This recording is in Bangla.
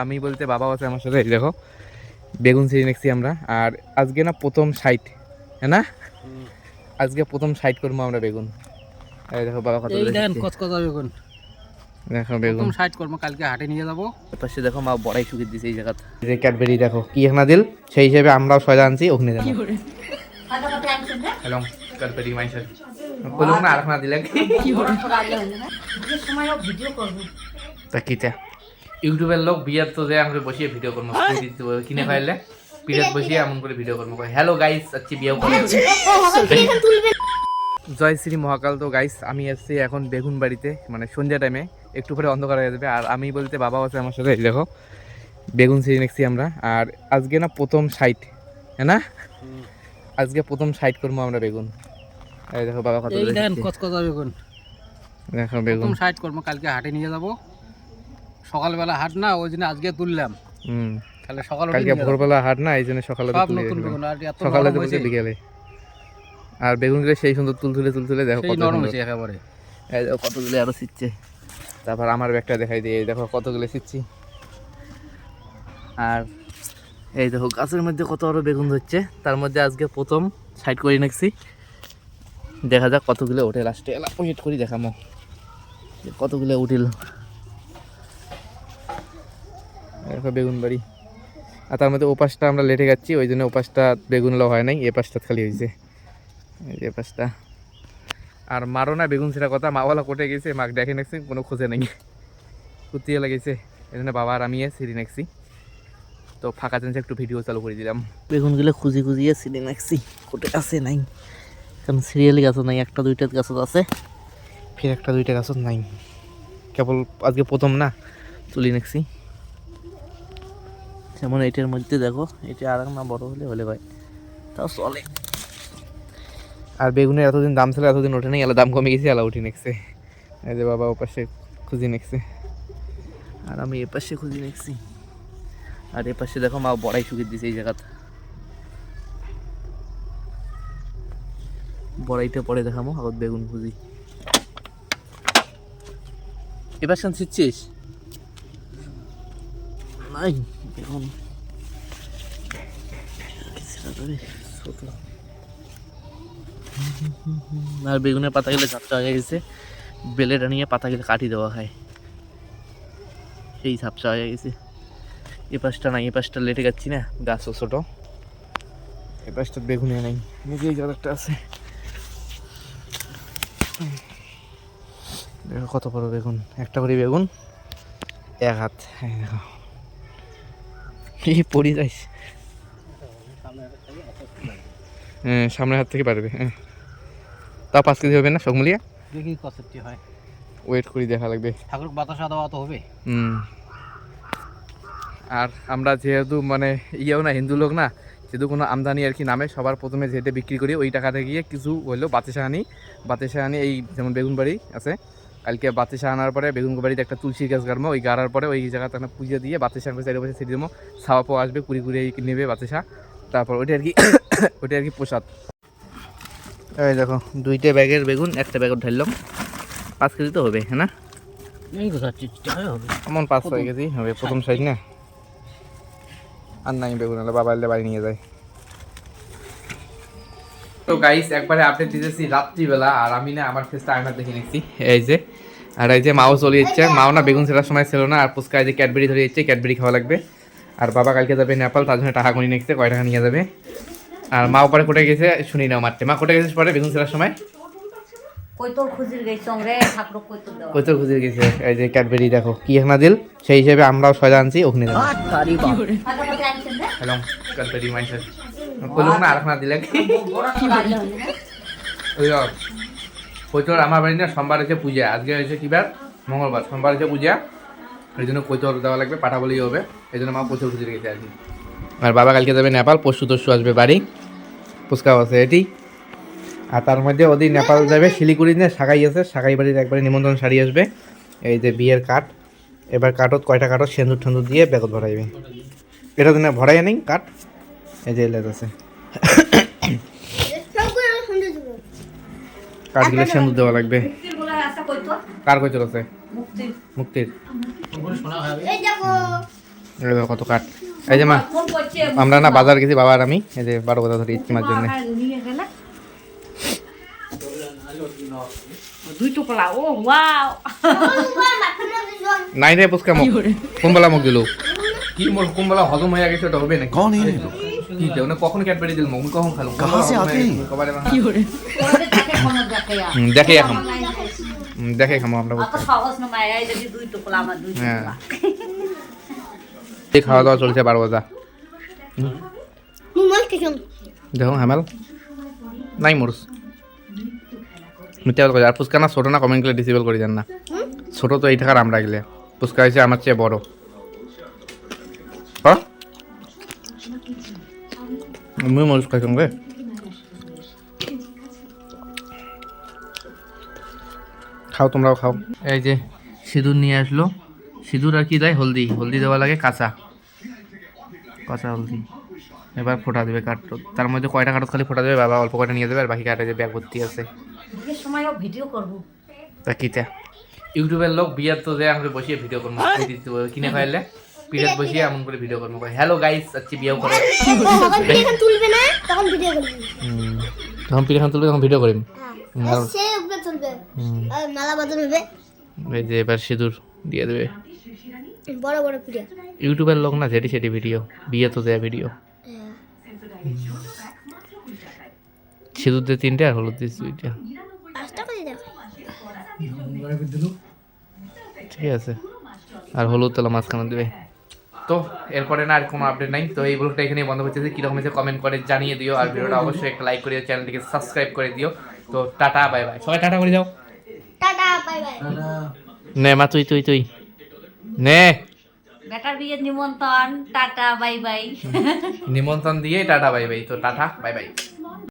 আমি বলতে বাবাও আছে আমার সাথে। দেখো বেগুন ছিঁড়ে নিচ্ছি আমরা। আর আজকে না প্রথম সাইট, হ্যাঁ না, আজকে প্রথম সাইট করবো আমরা বেগুন। এই দেখো বাবা কত বেগুন, দেখো বেগুন সাইড করবো, কালকে হাটে নিয়ে যাবো। পাশে দেখো মা বড়াই শুকিয়ে দিছে এই জায়গা। যে ক্যাডবেরি দেখো কি এখানে দিল, সেই হিসেবে আমরাও সয়দা আনছি ওখানে যাবো। হ্যালো ক্যাডবেরি মাইসের বলুক না আর না দিলে তা কিটা ইউটিউবের লোক বিয়ার তো যে আমরা বসিয়ে ভিডিও করবো কিনে খাইলে পিরিয়ড বসিয়ে এমন করে ভিডিও করবো। হ্যালো গাইস, আজকে বিয়েও করে জয় শ্রী মহাকাল। তো গাইস আমি আসছি এখন বেগুন বাড়িতে, মানে সন্ধ্যা টাইমে একটু পরে অন্ধকার হয়ে যাবে। আর আমি বলতে বাবাও আছে আমার সাথে। দেখো বেগুন ছিঁড়ে নিচ্ছি আমরা। আর আজকে না প্রথম সাইট, হ্যাঁ না, আজকে প্রথম সাইট করবো আমরা বেগুন। এই দেখো বাবা কত বেগুন, দেখো বেগুন সাইড করবো, কালকে হাটে নিয়ে যাবো। সকালবেলা হাট না, ওই জন্য আজকে তুললাম। তাহলে কালকে ভোরবেলা হাট না, এই জন্য সকালে সকালে বলতে বিকেলে। আর বেগুনগুলো সেই সুন্দর তুলতুলে দেখো কত নরম হয়েছে একেবারে। এই দেখো কতগুলো আরো ছিটছে। তারপর আমার ব্যাগটা দেখাই দিয়ে দেখো কতগুলো ছিটছি। আর এই দেখো গাছের মধ্যে কত আরো বেগুন ধরছে, তার মধ্যে আজকে প্রথম সাইড করে নিচ্ছি। দেখা যাক কতগুলো ওঠে লাস্টে, ওয়েট করি দেখামো কতগুলো উঠিল। দেখো বেগুন বাড়ি। আর তার মধ্যে ওপাশটা আমরা লেটে যাচ্ছি, ওই জন্য ওপাশটা বেগুনগুলো হয় নাই, এ পাশটা খালি হয়েছে এই পাশটা। আর মারো না বেগুন সেটা কথা, মাওয়ালা কোটে গেছে, মাকে দেখে নেছি কোনো খোঁজে নেই, কুতিয়ে লেগেছে। এই জন্য বাবা আর আমি সিঁড়ি নেছি। তো ফাঁকা চান্সে একটু ভিডিও চালু করে দিলাম। বেগুনগুলো খুঁজিয়ে সিঁড়ি নেছি, কোটে আছে নাই, কারণ সিরিয়ালি গাছও নাই, একটা দুইটা গাছত আছে, ফের একটা দুইটা গাছত নাই, কেবল আজকে প্রথম না তুলি নেছি। যেমন এটার মধ্যে দেখো, এটা আর না বড় হলে ভাই তাও চলে। আর বেগুনের এতদিন দাম ছিল, এতদিন ওঠে নেই, এলা দাম কমে গেছে, এলা উঠে নেছে। এই যে বাবা ও পাশে খুঁজি নেছে, আর আমি এ পাশে খুঁজি নেছি। আর এ পাশে দেখো মা বড়াই শুকিয়ে দিছে এই জায়গাতে। বড়াইটা পরে দেখামো, আগত বেগুন খুঁজি। এবার শান ছিটছিস নাই বেগুন, আর বেগুনের পাতা গেলে ঝাপটা হয়ে গেছে, বেলেটা নিয়ে পাতা গেলে কাটি দেওয়া হয়, সেই ঝাপসা হয়ে গেছে। এ পাশটা নাই, এ পাশটা লেটে যাচ্ছি না, গাছও ছোট, এ পাশটা বেগুনে নাই, নিজেই জল একটা আছে। দেখো কত বড় বেগুন, একটা করে বেগুন এক হাত, দেখো পড়ি যাইস। হ্যাঁ সামনের হাত থেকে পারবে, হ্যাঁ তাও 5 কেজি হবে না সব মিলিয়ে, দেখি কতটি হয়, ওয়েট করি দেখা লাগবে। ঠাকুর বাতাসা দেওয়া তো হবে। আর আমরা যেহেতু মানে ইয়েও না, হিন্দু লোক না, যেহেতু কোনো আমদানি আর কি নামে, সবার প্রথমে যেটা বিক্রি করি ওই টাকাটা গিয়ে কিছু হইলেও বাতিসা আনি। এই যেমন বেগুন বাড়ি আছে, কালকে বাতিসা আনার পরে বেগুন বাড়িতে একটা তুলসী গাছ গাড়বো, ওই গাড়ার পরে ওই জায়গাতে একটা পুজো দিয়ে বাতিসা চারিপাশে ছেড়ে দেবো, ছাওয়া পাওয়া আসবে, কুড়ি নেবে বাতিসা, তারপর ওইটা আর কি ওইটা আর কি প্রসাদ। এই দেখো 2টা ব্যাগের বেগুন, একটা ব্যাগ ঢাললাম, 5 কেজি তো হবে, হ্যাঁ না, এমন 5-6 কেজি হবে প্রথম সাইজ না। আর নাই বেগুন হলে বাবা এলে বাড়ি নিয়ে যায়। তো গাইস একবারে আপডেট দিতেছি রাত্রিবেলা, আর আমি না আমার ফেসটা আয়না দেখে নিচ্ছি, এই যে। আর এই যে মাও চলে যাচ্ছে, মাও না বেগুন ছেড়ার সময় ছিল না, আর পুচকা এই যে ক্যাডবেরি ধরে যাচ্ছে, ক্যাডবেরি খাওয়া লাগবে। আর বাবা কালকে যাবে নেপাল, তার জন্য টাকা গুনি নিচ্ছে, কয় টাকা নিয়ে যাবে। আর মাও পরে কোটে গেছে, শুনি নাও মারতে, মা কোটে গেছিস পরে বেগুন ছেড়ার সময়, কৈতর খুঁজে গেছে। এই যে ক্যাডবেরি দেখো কি এখানে দিল, সেই হিসেবে আমরাও সয়দা আনছি ওখানে যাবো। হ্যালো ক্যাডবেরি মাইসের বলুক না আর না দিলে কৈতর আমার বাড়ি না, সোমবার হচ্ছে পূজা, আজকে হয়েছে কি বার, মঙ্গলবার, সোমবার হচ্ছে পূজা, এই জন্য কৈতর দেওয়া লাগবে, পাঠা বলেই হবে, এই জন্য মা কৈতর খুঁজে গেছে আর কি। আর বাবা কালকে যাবে নেপাল, পরশু আসবে বাড়ি, ফুচকাও আছে এটি। আর তার মধ্যে ওদিন নেপাল যাবে, শিলিগুড়ি নিয়ে সাগাই আছে, সাগাই বাড়ির একবারে নিমন্ত্রণ শাড়ি আসবে। এই যে বিয়ের কাঠ, এবার কাঠত কয়টা কাঠত সেন্দুর ঠেন্দুর দিয়ে ব্যাগত ভরাইবে, এটা দিনে ভরাই নেই কাঠ, এই যে লেজ আছে, কাঠগুলো সেন্দুর দেওয়া লাগবে। কার কৈতর আছে? মুক্তির। এই দেখো কত কাঠ। এই যে মা আমরা না বাজার গেছি বাবা আর আমি, এই যে 12 কথা ধরে ইচ্ছি মার জন্য। দুই টুকলা ও ওয়াও নাই রে পুচকা মুখ কোনবেলা মুখ দিল কি মোর কোনবেলা হজম হয়ে গেছে ওটা হবে না कौन है ये लोग কি দেও না কখন ক্যাডবেরি দিল মুখ কখন খালো कहाँ से आते हैं দেখে এখন দেখে খামো আমরা অত সহজ না মায়া এই যদি দুই টুকলা আমার দুই হ্যাঁ। টুকলা এই খাওয়া দাওয়া চলছে 12 বাজা দেখো হামাল নাই মোরস মিথ্যা কথা আর পুচকা না ছোট না কমেন্ট করে ডিসেবল করে দেন না ছোট তো এই টাকার আমরা গেলে পুচকা হয়েছে আমার চেয়ে বড় হ্যাঁ মুই মরিচ খাইছং রে খাও তোমরাও খাও এই যে সিঁদুর নিয়ে আসলো সিঁদুর আর কি দেয় হলদি হলদি দেওয়া লাগে কাঁচা কাঁচা হলদি এবার ফোটা দেবে কাঠটো তার মধ্যে কয়টা কাঠত খালি ফোটা দেবে বাবা অল্প কয়টা নিয়ে দেবে আর বাকি কাঠে যে ব্যাগ ভর্তি আছে এই সময়ও ভিডিও করব তা কিটা ইউটিউবের লোক বিয়ার তো যে আমরা বসিয়ে ভিডিও করবো কিনে খাইলে পিরিয়ড বসিয়ে এমন করে ভিডিও করবো হ্যালো গাইস আজকে বিয়েও করে তুলবে না তখন ভিডিও করবি তখন পিরিয়ড তুলবে তখন ভিডিও করিম সে উপরে তুলবে আর মেলা বদল হবে এই যে এবার সিঁদুর দিয়ে দেবে বড় বড় ভিডিও ইউটিউবের লোক না যেটি সেটি ভিডিও বিয়ে তো দেয় ভিডিও সিঁদুর দিয়ে 3টে আর হলুদ দিয়ে 2টা পাঁচটা করে দেখো ঠিক আছে আর হলুদ তেলা মাঝখানে দেবে তো এরপরে না আর কোনো আপডেট নাই তো এই ব্লগটা এখানেই বন্ধ করতেছি কীরকম হয়েছে কমেন্ট করে জানিয়ে দিও আর ভিডিওটা অবশ্যই একটা লাইক করে চ্যানেলটিকে সাবস্ক্রাইব করে দিও তো টাটা বাই বাই সবাই টাটা করে যাও টাটা বাই বাই নে মা তুই তুই তুই নে বেটার বিয়ের নিমন্ত্রণ টাটা বাই বাই নিমন্ত্রণ দিয়ে টাটা বাই বাই তো টাটা বাই বাই